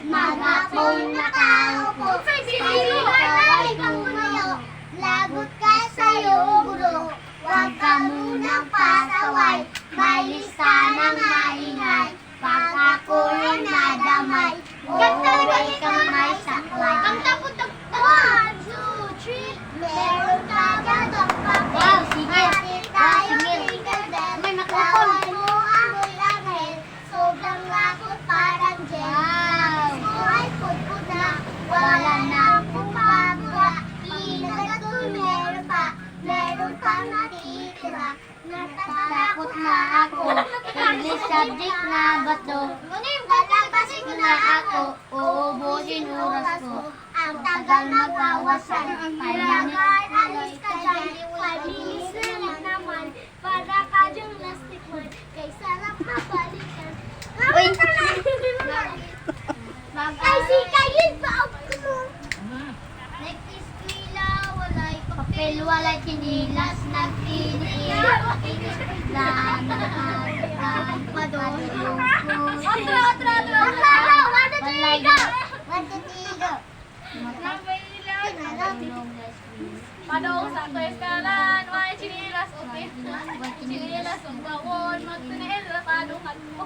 Magapong nakaupo, kaway tumayo, lagot ka sa'yo, guro. Huwag ka munang pasaway, may lista ng maingay. Pag ako'y nadamay, uuwi kang may saklay. Ang tapot-tapot! 1, 2, 3, meron ka gatong papel. Wow, sige! Tayo tingkadel, laway mo amoy langhel. Sobrang lakot parang gel. Ko ay putput na, wala na akong pabura. Pinagato'y meron pa, meron pang natitira. Natatakot na ako, English subject na ba to? Lalabasin ko na ako, uubusin oras ko. Ang tagal magkawasan, kailangan alis ka dyan. 5 minutes na lang naman, para ka dyang plastic man. Kay sarap na balikan. Uy! Ay, si Kayin ba ako mo? Nag-iskwila, walay papel, walay kinilas, nag-inis lang, padulong ko. Otro! Padong sa eskalan, may chinilas o chinilas o bawon, magtunail na padong at mo,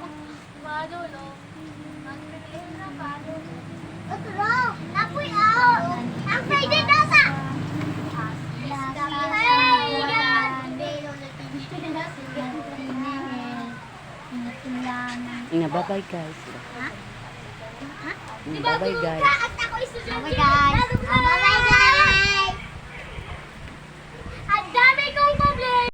padulong, magtunail na padong. Otro! Napoy out! Ang Friday nasa! Bye-bye guys. Ha? Bye-bye guys. At ako estudyante. Bye guys.